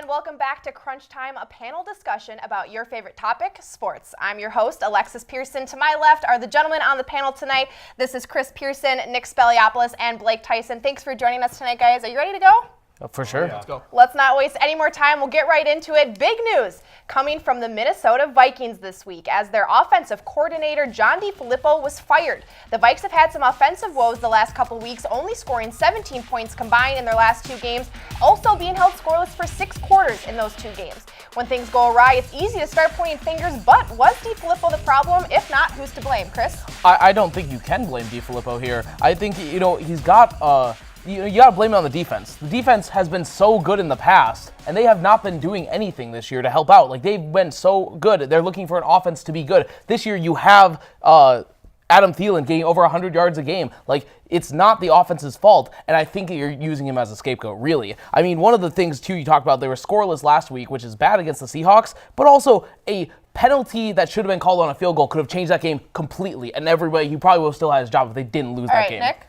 and welcome back to Crunch Time, a panel discussion about your favorite topic, sports. I'm your host, Alexis Pearson. To my left are the gentlemen on the panel tonight. This is Chris Pearson, Nick Speliopoulos, and Blake Tyson. Thanks for joining us tonight, guys. Are you ready to go? For sure. Yeah. Let's go. Let's not waste any more time. We'll get right into it. Big news coming from the Minnesota Vikings this week as their offensive coordinator, John DeFilippo, was fired. The Vikes have had some offensive woes the last couple weeks, only scoring 17 points combined in their last 2 games, also being held scoreless for 6 quarters in those 2 games. When things go awry, it's easy to start pointing fingers, but was DeFilippo the problem? If not, who's to blame? Chris? I don't think you can blame DeFilippo here. I think, he's got... You got to blame it on the defense. The defense has been so good in the past, and they have not been doing anything this year to help out. Like, they've been so good. They're looking for an offense to be good. This year, you have Adam Thielen getting over 100 yards a game. Like, it's not the offense's fault, and I think you're using him as a scapegoat, really. I mean, one of the things, too, you talked about, they were scoreless last week, which is bad against the Seahawks, but also a penalty that should have been called on a field goal could have changed that game completely, and he probably would have still had his job if they didn't lose that game. Nick?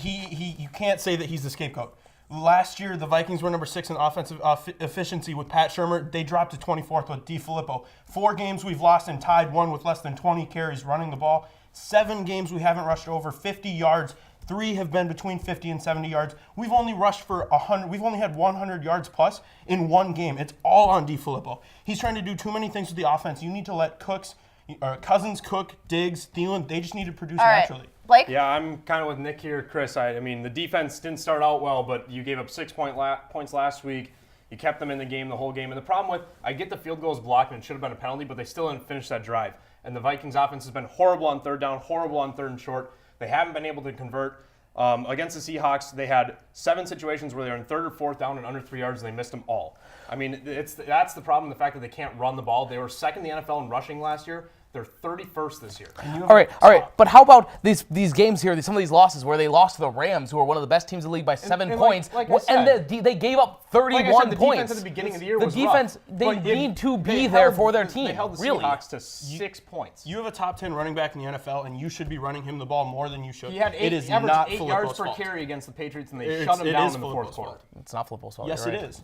You can't say that he's the scapegoat. Last year, the Vikings were number 6 in offensive efficiency with Pat Shurmur. They dropped to 24th with DeFilippo. 4 games we've lost and tied, 1 with less than 20 carries running the ball. 7 games we haven't rushed over 50 yards. 3 have been between 50 and 70 yards. We've only rushed for 100. We've only had 100 yards plus in 1 game. It's all on DeFilippo. He's trying to do too many things with the offense. You need to let Cousins, Cook, Diggs, Thielen, they just need to produce naturally. Blake? Yeah, I'm kind of with Nick here, Chris. I mean, the defense didn't start out well, but you gave up 6 points last week. You kept them in the game the whole game. And the problem with, I get the field goals blocked and it should have been a penalty, but they still didn't finish that drive. And the Vikings offense has been horrible on 3rd down, horrible on 3rd and short. They haven't been able to convert. Against the Seahawks, they had 7 situations where they were in 3rd or 4th down and under 3 yards, and they missed them all. I mean, that's the problem, the fact that they can't run the ball. They were 2nd in the NFL in rushing last year. They're 31st this year. All right. But how about these games here, some of these losses where they lost to the Rams, who are one of the best teams in the league by 7 points, and they gave up 31 points. The defense at the beginning of the year was defense, rough. They need to be there for their team. They held the really. Seahawks to 6 points. You have a top 10 running back in the NFL, and you should be running him the ball more than you should. He had it is averaged not 8 Filippo's yards per fault. carry against the Patriots, and they shut him down in the 4th quarter. It's not Filippo's fault. Yes, right. it is.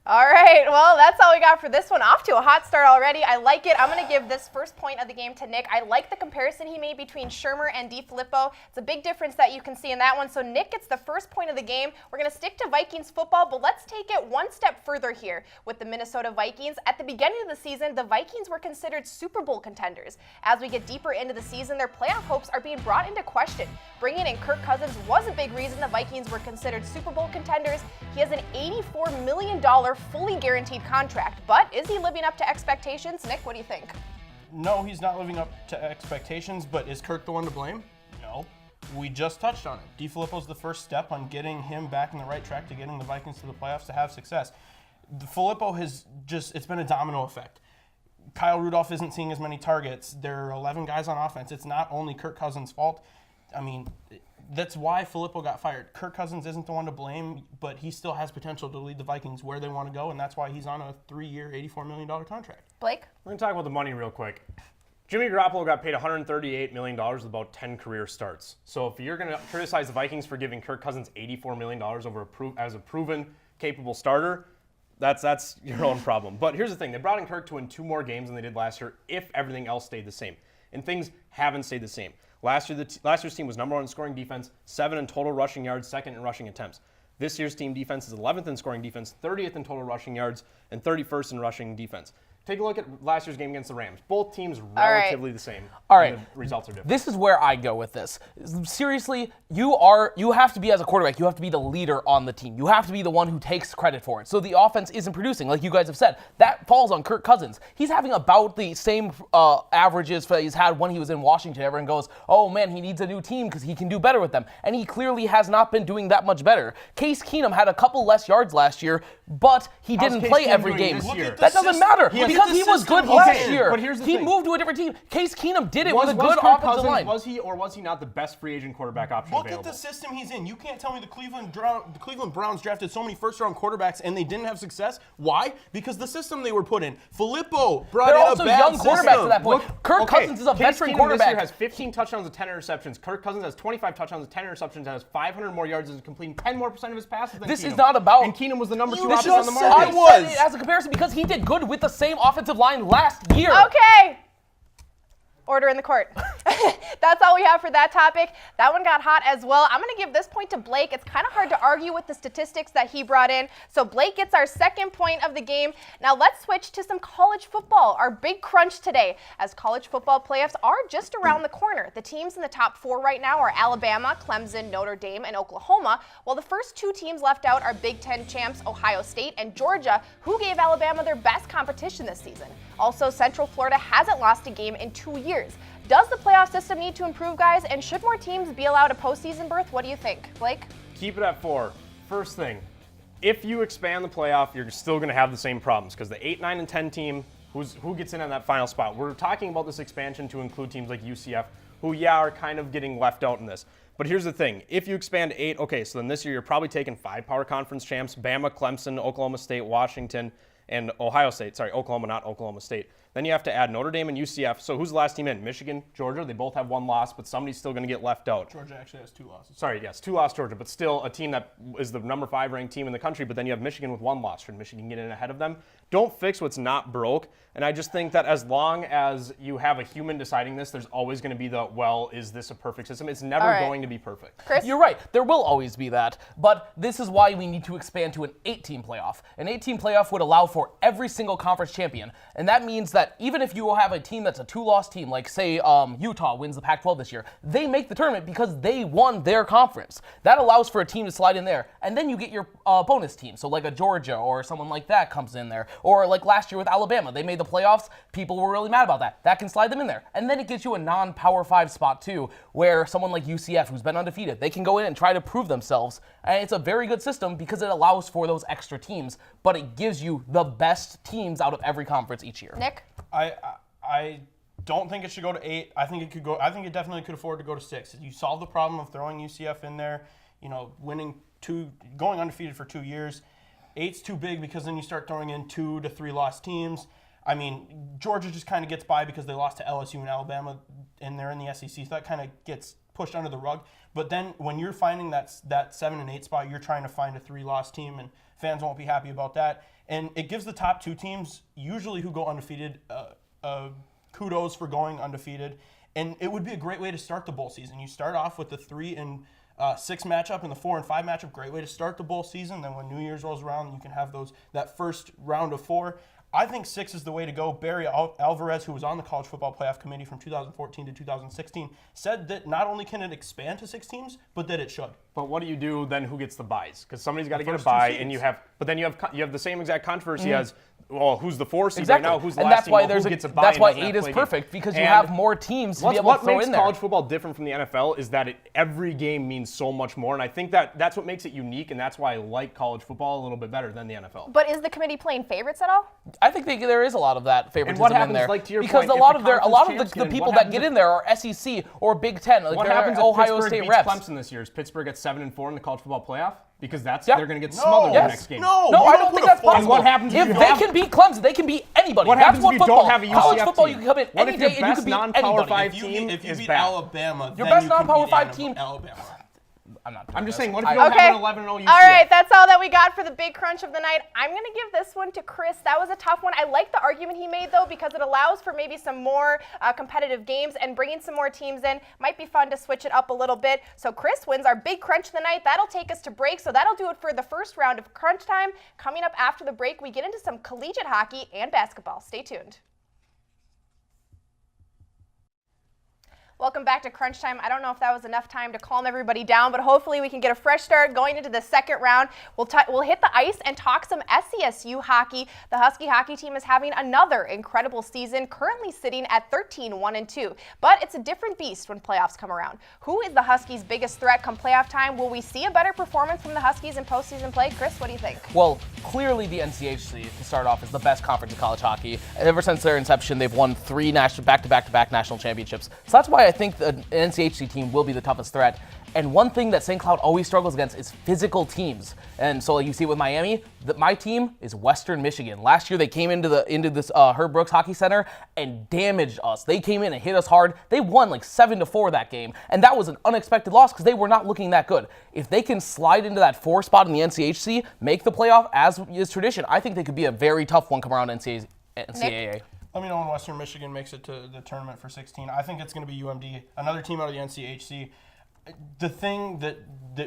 All right, well, that's all we got for this one. Off to a hot start already. I like it. I'm going to give this first point of the game to Nick. I like the comparison he made between Shurmur and DeFilippo. It's a big difference that you can see in that one. So Nick gets the first point of the game. We're going to stick to Vikings football, but let's take it one step further here with the Minnesota Vikings. At the beginning of the season, the Vikings were considered Super Bowl contenders. As we get deeper into the season, their playoff hopes are being brought into question. Bringing in Kirk Cousins was a big reason the Vikings were considered Super Bowl contenders. He has an $84 million fully guaranteed contract, but is he living up to expectations? Nick, what do you think? No, he's not living up to expectations, but is Kirk the one to blame? No. We just touched on it. DeFilippo's the first step on getting him back in the right track to getting the Vikings to the playoffs to have success. Filippo has it's been a domino effect. Kyle Rudolph isn't seeing as many targets. There are 11 guys on offense. It's not only Kirk Cousins' fault. I mean, that's why Filippo got fired. Kirk Cousins isn't the one to blame, but he still has potential to lead the Vikings where they want to go, and that's why he's on a 3-year, $84 million contract. Blake? We're going to talk about the money real quick. Jimmy Garoppolo got paid $138 million with about 10 career starts. So if you're going to criticize the Vikings for giving Kirk Cousins $84 million as a proven, capable starter, that's your own problem. But here's the thing. They brought in Kirk to win 2 more games than they did last year if everything else stayed the same. And things haven't stayed the same. Last year's team was number 1 in scoring defense, 7 in total rushing yards, 2nd in rushing attempts. This year's team defense is 11th in scoring defense, 30th in total rushing yards, and 31st in rushing defense. Take a look at last year's game against the Rams. Both teams relatively the same. All right. The results are different. This is where I go with this. Seriously, you have to be, as a quarterback, you have to be the leader on the team. You have to be the one who takes credit for it. So the offense isn't producing, like you guys have said. That falls on Kirk Cousins. He's having about the same averages he's had when he was in Washington. Everyone goes, oh man, he needs a new team because he can do better with them. And he clearly has not been doing that much better. Case Keenum had a couple less yards last year, but he didn't play every game. That doesn't matter. Because he was good system he's last in. year. But here's the he thing. moved to a different team. Case Keenum did it Was with a good Kirk offensive Cousins, line. was he or was he not the best free agent quarterback option Look available? at the system he's in. You can't tell me the Cleveland Browns drafted so many first-round quarterbacks and they didn't have success. Why? Because the system they were put in. Filippo brought They're in also a bad young quarterbacks system. at that point. Kirk Cousins is a Case veteran Keenum quarterback. This year has 15 touchdowns and 10 interceptions. Kirk Cousins has 25 touchdowns and 10 interceptions and has 500 more yards and is completing 10 more % of his passes than This Keenum. is not about- And Keenum was the number 2 You option on the just said market. it was. I said it as a comparison because he did good with the same offensive line last year. Okay. Order in the court. That's all we have for that topic. That one got hot as well. I'm going to give this point to Blake. It's kind of hard to argue with the statistics that he brought in. So Blake gets our second point of the game. Now let's switch to some college football, our big crunch today, as college football playoffs are just around the corner. The teams in the top 4 right now are Alabama, Clemson, Notre Dame, and Oklahoma, while the first 2 teams left out are Big Ten champs Ohio State and Georgia, who gave Alabama their best competition this season. Also, Central Florida hasn't lost a game in 2 years. Does the playoff system need to improve, guys? And should more teams be allowed a postseason berth? What do you think, Blake? Keep it at 4. First thing, if you expand the playoff, you're still going to have the same problems because the 8, 9, and 10 team, who gets in on that final spot? We're talking about this expansion to include teams like UCF, who, are kind of getting left out in this. But here's the thing. If you expand 8, okay, so then this year you're probably taking 5 power conference champs, Bama, Clemson, Oklahoma State, Washington, and Ohio State. Sorry, Oklahoma, not Oklahoma State. Then you have to add Notre Dame and UCF. So who's the last team in? Michigan, Georgia. They both have 1 loss, but somebody's still going to get left out. Georgia actually has 2 losses. Sorry, yes, 2 loss Georgia, but still a team that is the number 5 ranked team in the country. But then you have Michigan with 1 loss. Should Michigan get in ahead of them? Don't fix what's not broke. And I just think that as long as you have a human deciding this, there's always going to be the, well, is this a perfect system? It's never going to be perfect. Chris? You're right. There will always be that. But this is why we need to expand to an 8-team playoff. An 8-team playoff would allow for every single conference champion. And that means that even if you have a team that's a 2-loss team, like say Utah wins the Pac-12 this year, they make the tournament because they won their conference. That allows for a team to slide in there. And then you get your bonus team. So like a Georgia or someone like that comes in there. Or like last year with Alabama, they made the playoffs. People were really mad about that. That can slide them in there. And then it gets you a non-Power 5 spot too, where someone like UCF, who's been undefeated, they can go in and try to prove themselves. And it's a very good system because it allows for those extra teams, but it gives you the best teams out of every conference each year. Nick? I don't think it should go to 8. I think it could go. I think it definitely could afford to go to 6. You solve the problem of throwing UCF in there. Going undefeated for 2 years. 8's too big because then you start throwing in 2 to 3 lost teams. I mean, Georgia just kind of gets by because they lost to LSU and Alabama, and they're in the SEC, so that kind of gets pushed under the rug. But then when you're finding that 7 and 8 spot, you're trying to find a 3-loss team, and fans won't be happy about that. And it gives the top 2 teams, usually who go undefeated, kudos for going undefeated. And it would be a great way to start the bowl season. You start off with the 3 and 6 matchup and the 4 and 5 matchup. Great way to start the bowl season. Then when New Year's rolls around, you can have that first round of 4. I think 6 is the way to go. Barry Alvarez, who was on the College Football Playoff Committee from 2014 to 2016, said that not only can it expand to 6 teams, but that it should. But what do you do then? Who gets the buys? Because somebody's got to get a first 2 buy, seeds. and but then you have the same exact controversy as, well, who's the 4 seed Exactly. right now? Who's the and last that's team? why Well, who gets a buy? that's and why doesn't have 8 to is play perfect because you And have more teams to be able to What throw makes in there. college football different from the NFL is that every game means so much more, and I think that's what makes it unique, and that's why I like college football a little bit better than the NFL. But is the committee playing favorites at all? I think there is a lot of that favoritism what happens, in there like, to your because point, a lot if of the a lot of conference the champs people get in, that what get happens in there are SEC or Big Ten. Like What they're happens if Ohio Pittsburgh State beats reps. Clemson this year? Is Pittsburgh at 7-4 in the college football playoff? Because they're going to get No. smothered in Yes. the next game. No, No, you I don't think put a that's full- possible. And what happens if if you they have- can beat Clemson? They can beat anybody. What That's happens what if you football. don't have a College UCF football, team? you can come in What any if your day and you best can beat non-Power anybody. 5 If team you is beat bad? Alabama, Your then best you can non-Power beat 5 team- Alabama. I'm just saying, what if you don't Okay. have an 11-0 UCF? All right, that's all that we got for the big crunch of the night. I'm going to give this one to Chris. That was a tough one. I like the argument he made, though, because it allows for maybe some more competitive games and bringing some more teams in. Might be fun to switch it up a little bit. So Chris wins our big crunch of the night. That'll take us to break, so that'll do it for the first round of Crunch Time. Coming up after the break, we get into some collegiate hockey and basketball. Stay tuned. Welcome back to Crunch Time. I don't know if that was enough time to calm everybody down, but hopefully we can get a fresh start going into the second round. We'll hit the ice and talk some SCSU hockey. The Husky hockey team is having another incredible season, currently sitting at 13-1-2. But it's a different beast when playoffs come around. Who is the Huskies' biggest threat come playoff time? Will we see a better performance from the Huskies in postseason play? Chris, what do you think? Well, clearly the NCHC, to start off, is the best conference in college hockey. Ever since their inception, they've won 3 back-to-back national championships. So that's why I think the NCHC team will be the toughest threat. And one thing that St. Cloud always struggles against is physical teams. And so you see with Miami, my team is Western Michigan. Last year they came into this Herb Brooks Hockey Center and damaged us. They came in and hit us hard. They won like 7-4 that game. And that was an unexpected loss because they were not looking that good. If they can slide into that 4 spot in the NCHC, make the playoff as is tradition, I think they could be a very tough one come around NCAA. Let me know when Western Michigan makes it to the tournament for 16. I think it's going to be UMD, another team out of the NCHC. The thing that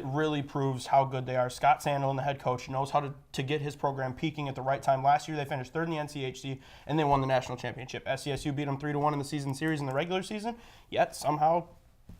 really proves how good they are, Scott Sandel, the head coach, knows how to get his program peaking at the right time. Last year they finished 3rd in the NCHC and they won the national championship. SCSU beat them 3-1 in the season series in the regular season, yet somehow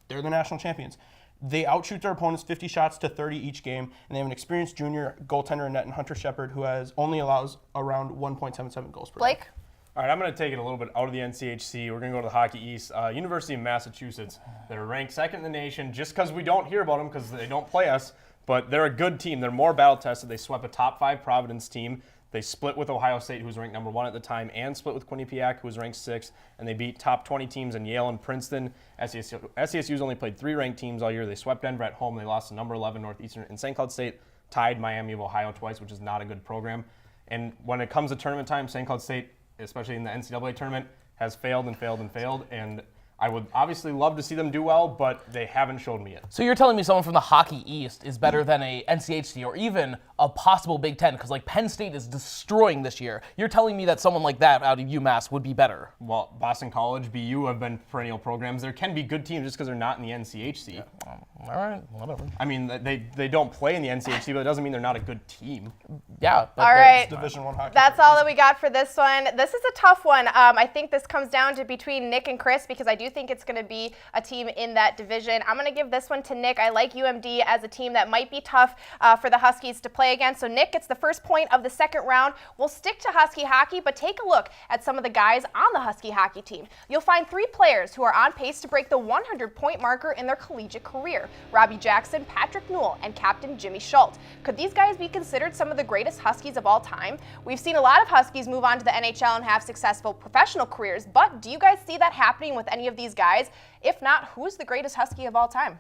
they're the national champions. They outshoot their opponents 50 shots to 30 each game, and they have an experienced junior goaltender in net and Hunter Shepard who only allows around 1.77 goals per Blake? game. All right, I'm going to take it a little bit out of the NCHC. We're going to go to the Hockey East. University of Massachusetts, they're ranked 2nd in the nation just because we don't hear about them because they don't play us, but they're a good team. They're more battle-tested. They swept a top 5 Providence team. They split with Ohio State, who was ranked number 1 at the time, and split with Quinnipiac, who was ranked 6th, and they beat top 20 teams in Yale and Princeton. SCSU's only played 3 ranked teams all year. They swept Denver at home. They lost to number 11 Northeastern, and St. Cloud State tied Miami of Ohio twice, which is not a good program. And when it comes to tournament time, St. Cloud State, especially in the NCAA tournament, has failed and failed and failed, and I would obviously love to see them do well, but they haven't showed me it. So you're telling me someone from the Hockey East is better than a NCHC or even a possible Big Ten, because like Penn State is destroying this year. You're telling me that someone like that out of UMass would be better? Well, Boston College, BU have been perennial programs. There can be good teams just because they're not in the NCHC. Yeah. All right, whatever. I mean, they don't play in the NCHC, but it doesn't mean they're not a good team. Yeah. But all right. Division I hockey. That's all that we got for this one. This is a tough one. I think this comes down to between Nick and Chris because I do think it's going to be a team in that division. I'm going to give this one to Nick. I like UMD as a team that might be tough for the Huskies to play against. So Nick gets the first point of the second round. We'll stick to Husky hockey, but take a look at some of the guys on the Husky hockey team. You'll find 3 players who are on pace to break the 100-point marker in their collegiate career. Robbie Jackson, Patrick Newell, and Captain Jimmy Schultz. Could these guys be considered some of the greatest Huskies of all time? We've seen a lot of Huskies move on to the NHL and have successful professional careers, but do you guys see that happening with any of these guys? If not, who's the greatest Husky of all time?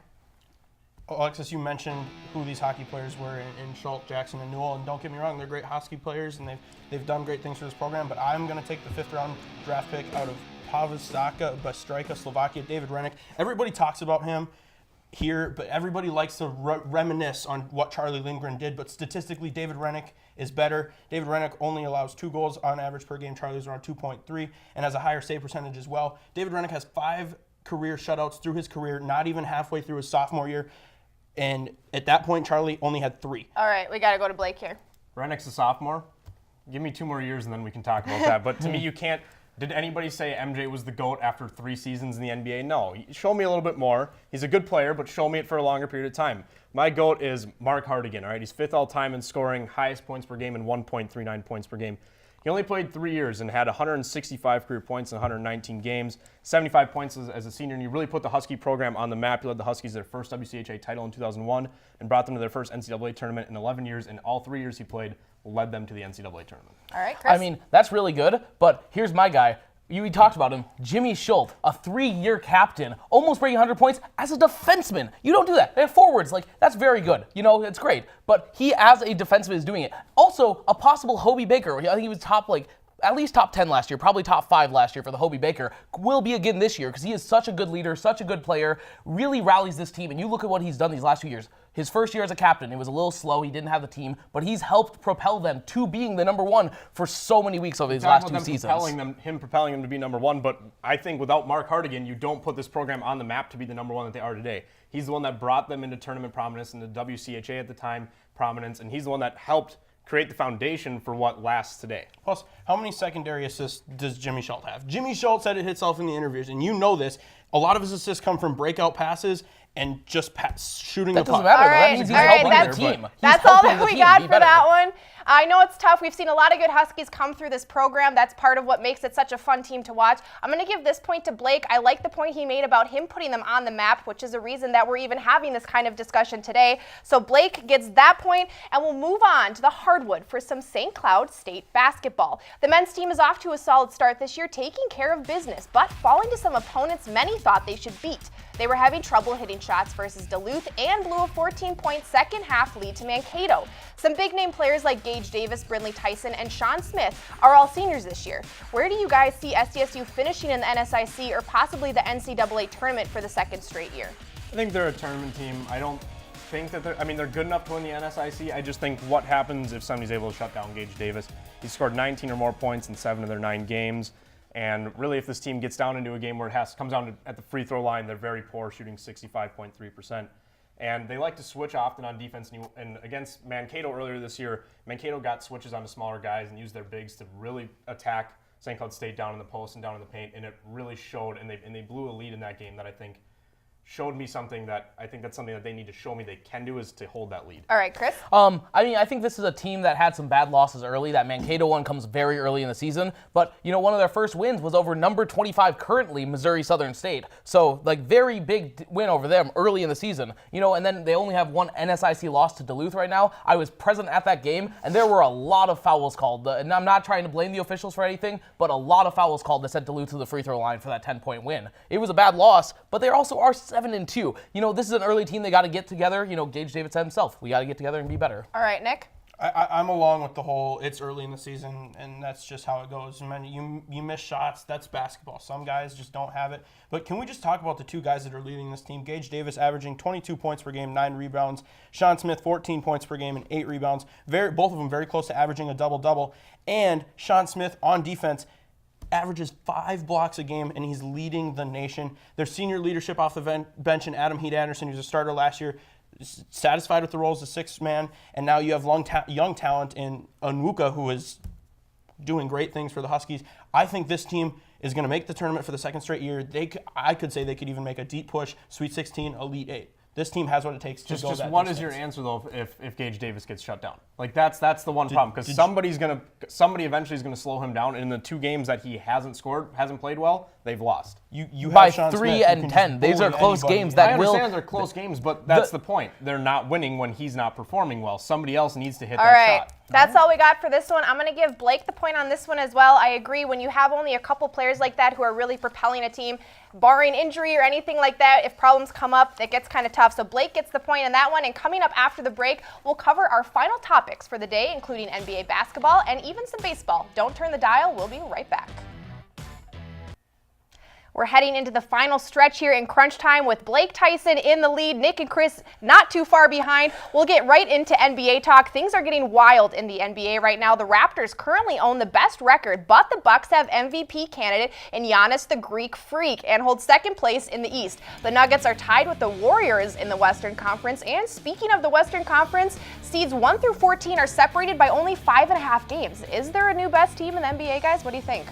Alexis, you mentioned who these hockey players were in Schultz, Jackson, and Newell, and don't get me wrong, they're great hockey players, and they've done great things for this program, but I'm going to take the 5th-round draft pick out of Pavlistaka, Bystrica, Slovakia, David Rennick. Everybody talks about him here, but everybody likes to reminisce on what Charlie Lindgren did, but statistically, David Rennick is better. David Rennick only allows 2 goals on average per game. Charlie's around 2.3 and has a higher save percentage as well. David Rennick has 5 career shutouts through his career, not even halfway through his sophomore year. And at that point, Charlie only had 3. All right, we got to go to Blake here. Rennick's a sophomore. Give me 2 more years and then we can talk about that. But to me, you can't. Did anybody say MJ was the GOAT after 3 seasons in the NBA? No. Show me a little bit more. He's a good player, but show me it for a longer period of time. My GOAT is Mark Hardigan. All right, he's 5th all-time in scoring, highest points per game, and 1.39 points per game. He only played 3 years and had 165 career points in 119 games, 75 points as a senior, and he really put the Husky program on the map. He led the Huskies to their first WCHA title in 2001 and brought them to their first NCAA tournament in 11 years, and all 3 years he played led them to the NCAA tournament. All right, Chris? I mean, that's really good, but here's my guy. We talked about him, Jimmy Schultz, a 3-year captain, almost breaking 100 points as a defenseman. You don't do that. They're forwards. Like, that's very good. You know, it's great. But he, as a defenseman, is doing it. Also, a possible Hobie Baker. I think he was at least top 10 last year, probably top 5 last year for the Hobie Baker, will be again this year because he is such a good leader, such a good player, really rallies this team. And you look at what he's done these last 2 years. His first year as a captain, it was a little slow. He didn't have the team, but he's helped propel them to being the number 1 for so many weeks over these last 2 seasons. Propelling them to be number 1, but I think without Mark Hardigan, you don't put this program on the map to be the number 1 that they are today. He's the one that brought them into tournament prominence, into WCHA at the time prominence, and he's the one that helped create the foundation for what lasts today. Plus, how many secondary assists does Jimmy Schultz have? Jimmy Schultz said it himself in the interviews, and you know this. A lot of his assists come from breakout passes and just shooting the puck. That doesn't matter. All That right, means he's all right, helping that's- their team. That's all that we got for that one. I know it's tough. We've seen a lot of good Huskies come through this program. That's part of what makes it such a fun team to watch. I'm going to give this point to Blake. I like the point he made about him putting them on the map, which is a reason that we're even having this kind of discussion today. So Blake gets that point, and we'll move on to the hardwood for some St. Cloud State basketball. The men's team is off to a solid start this year, taking care of business, but falling to some opponents many thought they should beat. They were having trouble hitting shots versus Duluth and blew a 14-point second-half lead to Mankato. Some big-name players like Gage Davis, Brindley Tyson, and Sean Smith are all seniors this year. Where do you guys see SDSU finishing in the NSIC or possibly the NCAA tournament for the second straight year? I think they're a tournament team. I don't think that they're good enough to win the NSIC. I just think what happens if somebody's able to shut down Gage Davis. He scored 19 or more points in 7 of their 9 games. And really, if this team gets down into a game where it comes down at the free throw line, they're very poor, shooting 65.3%. And they like to switch often on defense. And against Mankato earlier this year, Mankato got switches onto smaller guys and used their bigs to really attack St. Cloud State down in the post and down in the paint. And it really showed. And they blew a lead in that game that I think showed me something that I think that's something that they need to show me they can do, is to hold that lead. All right, Chris? I think this is a team that had some bad losses early. That Mankato one comes very early in the season. But, one of their first wins was over number 25 currently, Missouri Southern State. So, very big win over them early in the season. And then they only have one NSIC loss to Duluth right now. I was present at that game, and there were a lot of fouls called. And I'm not trying to blame the officials for anything, but a lot of fouls called that sent Duluth to the free throw line for that 10-point win. It was a bad loss, but they also are 7-2. This is an early team. They got to get together. Gage Davis said himself, we got to get together and be better. All right, Nick? I'm along with the whole, it's early in the season, and that's just how it goes. Man, you miss shots. That's basketball. Some guys just don't have it. But can we just talk about the two guys that are leading this team? Gage Davis averaging 22 points per game, 9 rebounds. Sean Smith, 14 points per game and 8 rebounds. Both of them very close to averaging a double-double. And Sean Smith on defense averages 5 blocks a game, and he's leading the nation. Their senior leadership off the bench in Adam Heat Anderson, who's a starter last year, satisfied with the role as a sixth man, and now you have young talent in Onwuka, who is doing great things for the Huskies. I think this team is going to make the tournament for the second straight year. I could say they could even make a deep push, Sweet 16, Elite 8. This team has what it takes to go that distance. Just what is your answer, though, if Gage Davis gets shut down? That's the one problem, because somebody eventually is going to slow him down. And in the 2 games that he hasn't played well, they've lost. You have by Sean 3 Smith, and 10. These are close games that I understand they're close games, but that's the point. They're not winning when he's not performing well. Somebody else needs to hit that shot. That's all we got for this one. I'm going to give Blake the point on this one as well. I agree. When you have only a couple players like that who are really propelling a team, barring injury or anything like that, if problems come up, it gets kind of tough. So Blake gets the point in that one. And coming up after the break, we'll cover our final topics for the day, including NBA basketball and even some baseball. Don't turn the dial. We'll be right back. We're heading into the final stretch here in crunch time with Blake Tyson in the lead, Nick and Chris not too far behind. We'll get right into NBA talk. Things are getting wild in the NBA right now. The Raptors currently own the best record, but the Bucks have MVP candidate in Giannis the Greek Freak and hold second place in the East. The Nuggets are tied with the Warriors in the Western Conference. And speaking of the Western Conference, seeds 1 through 14 are separated by only 5.5 games. Is there a new best team in the NBA, guys? What do you think?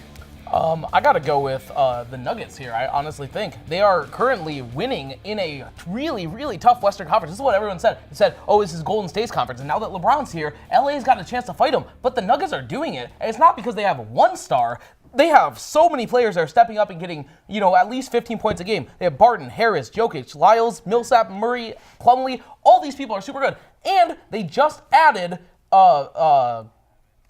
I got to go with the Nuggets here. I honestly think they are currently winning in a really, really tough Western Conference. This is what everyone said. They said, oh, this is Golden State's conference. And now that LeBron's here, LA's got a chance to fight them. But the Nuggets are doing it. And it's not because they have one star. They have so many players that are stepping up and getting, at least 15 points a game. They have Barton, Harris, Jokic, Lyles, Millsap, Murray, Plumlee. All these people are super good. And they just added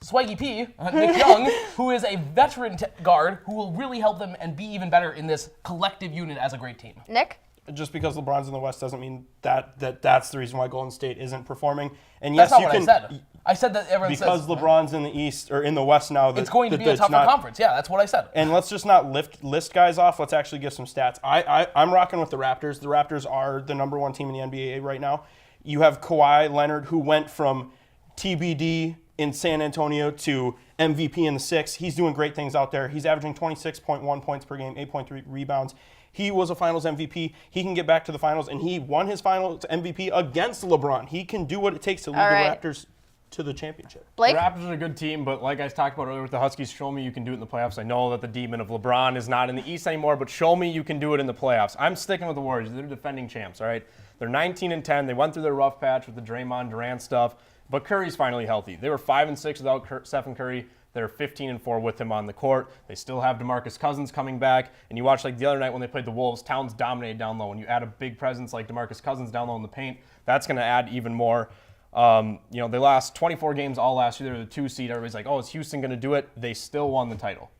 Swaggy P, Nick Young, who is a veteran guard who will really help them and be even better in this collective unit as a great team. Nick? Just because LeBron's in the West doesn't mean that's the reason why Golden State isn't performing. And yes, that's not what I said. I said that everyone because LeBron's in the East or in the West now. It's going to be a tougher conference. Yeah, that's what I said. And let's just not list guys off. Let's actually give some stats. I'm rocking with the Raptors. The Raptors are the number 1 team in the NBA right now. You have Kawhi Leonard, who went from TBD in San Antonio to MVP in the 6. He's doing great things out there. He's averaging 26.1 points per game, 8.3 rebounds. He was a finals MVP. He can get back to the finals, and he won his finals MVP against LeBron. He can do what it takes to lead the Raptors to the championship. Blake? The Raptors are a good team, but like I talked about earlier with the Huskies, show me you can do it in the playoffs. I know that the demon of LeBron is not in the East anymore, but show me you can do it in the playoffs. I'm sticking with the Warriors. They're defending champs, all right? They're 19-10. They went through their rough patch with the Draymond Durant stuff, but Curry's finally healthy. They were 5-6 without Stephen Curry. They're 15-4 with him on the court. They still have DeMarcus Cousins coming back. And you watch like the other night when they played the Wolves, Towns dominated down low. When you add a big presence like DeMarcus Cousins down low in the paint, that's going to add even more. They lost 24 games all last year. They were the 2 seed. Everybody's like, oh, is Houston going to do it? They still won the title.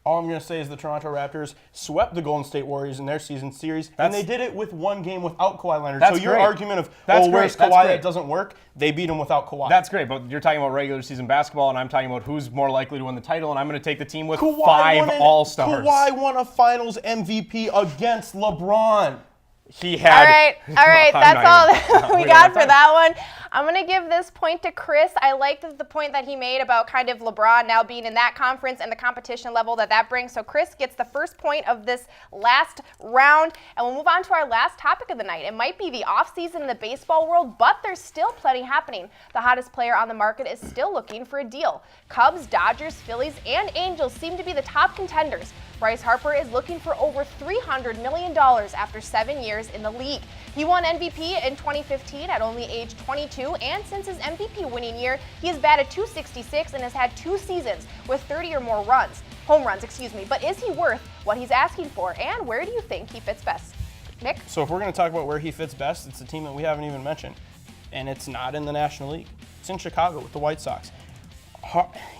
All I'm going to say is the Toronto Raptors swept the Golden State Warriors in their season series, and they did it with one game without Kawhi Leonard. So your argument of, where's Kawhi, that doesn't work, they beat him without Kawhi. That's great, but you're talking about regular season basketball, and I'm talking about who's more likely to win the title, and I'm going to take the team with 5 All-Stars. Kawhi won a Finals MVP against LeBron. He had. All right, that's all we got for that one. I'm going to give this point to Chris. I liked the point that he made about kind of LeBron now being in that conference and the competition level that brings. So Chris gets the first point of this last round, and we'll move on to our last topic of the night. It might be the offseason in the baseball world, but there's still plenty happening. The hottest player on the market is still looking for a deal. Cubs, Dodgers, Phillies, and Angels seem to be the top contenders. Bryce Harper is looking for over $300 million after 7 years in the league. He won MVP in 2015 at only age 22, and since his MVP winning year, he has batted .266 and has had 2 seasons with 30 or more home runs. But is he worth what he's asking for, and where do you think he fits best? Nick? So if we're going to talk about where he fits best, it's a team that we haven't even mentioned, and it's not in the National League. It's in Chicago with the White Sox.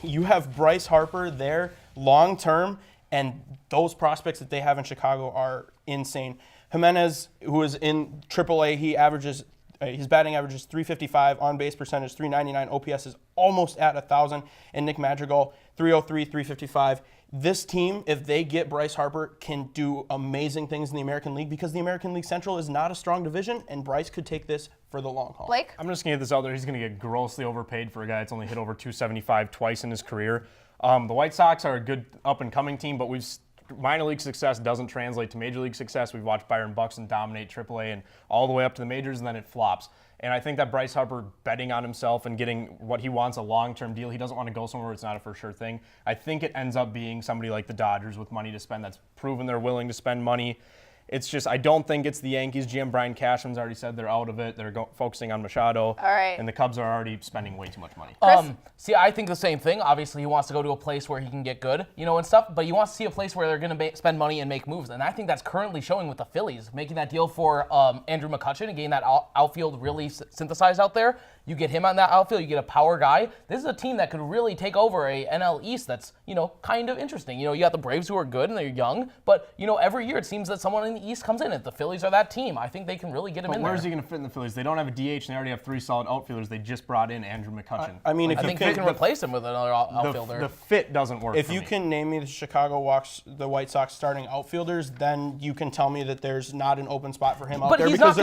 You have Bryce Harper there long term, and those prospects that they have in Chicago are insane. Jimenez, who is in AAA, his batting average is .355, on-base percentage .399, OPS is almost at 1,000, and Nick Madrigal, .303, .355. This team, if they get Bryce Harper, can do amazing things in the American League because the American League Central is not a strong division, and Bryce could take this for the long haul. Blake? I'm just going to get this out there. He's going to get grossly overpaid for a guy that's only hit over .275 twice in his career. The White Sox are a good up-and-coming team, but minor league success doesn't translate to major league success. We've watched Byron Buxton dominate AAA and all the way up to the majors, and then it flops. And I think that Bryce Harper betting on himself and getting what he wants, a long-term deal, he doesn't want to go somewhere where it's not a for-sure thing. I think it ends up being somebody like the Dodgers with money to spend that's proven they're willing to spend money. It's just, I don't think it's the Yankees. GM Brian Cashman's already said they're out of it. They're focusing on Machado. All right. And the Cubs are already spending way too much money. See, I think the same thing. Obviously, he wants to go to a place where he can get good, and stuff, but you want to see a place where they're going to spend money and make moves. And I think that's currently showing with the Phillies, making that deal for Andrew McCutchen and getting that outfield really synthesized out there. You get him on that outfield, you get a power guy. This is a team that could really take over a NL East that's, kind of interesting. You got the Braves who are good and they're young, but, every year it seems that someone in the East comes in. If the Phillies are that team, I think they can really get him in there. Where's he going to fit in the Phillies? They don't have a DH and they already have 3 solid outfielders. They just brought in Andrew McCutchen. I think they can replace him with another outfielder. The fit doesn't work. If you can name me the White Sox starting outfielders, then you can tell me that there's not an open spot for him out there. He's not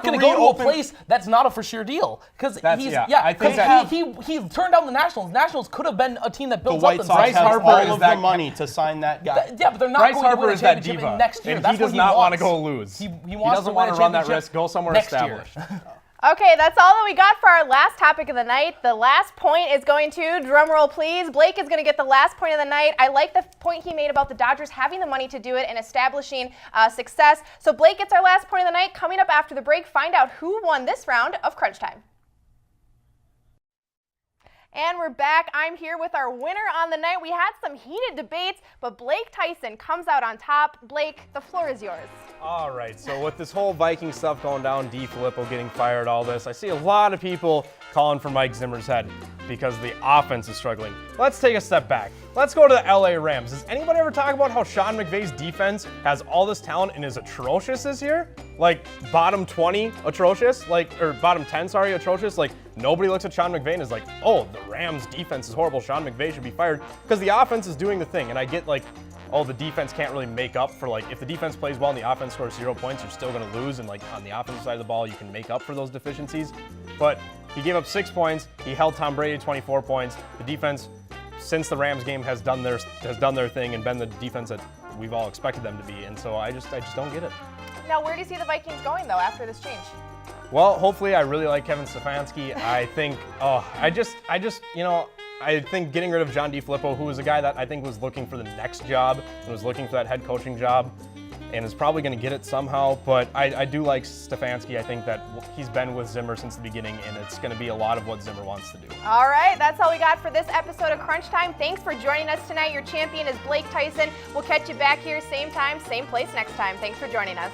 going to go to a place that's not a for sure deal. Because he turned down the Nationals. Nationals could have been a team that builds up. The White Sox have all of the money to sign that guy. But they're not Bryce going Harper to win a is that championship diva. next year. And That's he does what not want to wants. go lose. He doesn't want to run that risk. Go somewhere established. Okay, that's all that we got for our last topic of the night. The last point is going to, drumroll please, Blake is going to get the last point of the night. I like the point he made about the Dodgers having the money to do it and establishing success. So Blake gets our last point of the night. Coming up after the break, find out who won this round of Crunch Time. And we're back. I'm here with our winner on the night. We had some heated debates, but Blake Tyson comes out on top. Blake, the floor is yours. All right, so with this whole Viking stuff going down, DeFilippo getting fired, all this, I see a lot of people calling for Mike Zimmer's head because the offense is struggling. Let's take a step back. Let's go to the LA Rams. Does anybody ever talk about how Sean McVay's defense has all this talent and is atrocious this year? Like bottom 20 atrocious, or bottom 10, sorry, atrocious. Like nobody looks at Sean McVay and is like, oh, the Rams defense is horrible. Sean McVay should be fired because the offense is doing the thing. And I get the defense can't really make up for if the defense plays well and the offense scores 0 points, you're still going to lose. And on the offensive side of the ball, you can make up for those deficiencies. But he gave up 6 points. He held Tom Brady to 24 points. The defense, since the Rams game, has done their thing and been the defense that we've all expected them to be. And so I just don't get it. Now, where do you see the Vikings going though after this change? Well, hopefully, I really like Kevin Stefanski. I think, I think getting rid of John DeFilippo, who was a guy that I think was looking for the next job and was looking for that head coaching job, and is probably going to get it somehow. But I do like Stefanski. I think that he's been with Zimmer since the beginning, and it's going to be a lot of what Zimmer wants to do. All right, that's all we got for this episode of Crunch Time. Thanks for joining us tonight. Your champion is Blake Tyson. We'll catch you back here same time, same place next time. Thanks for joining us.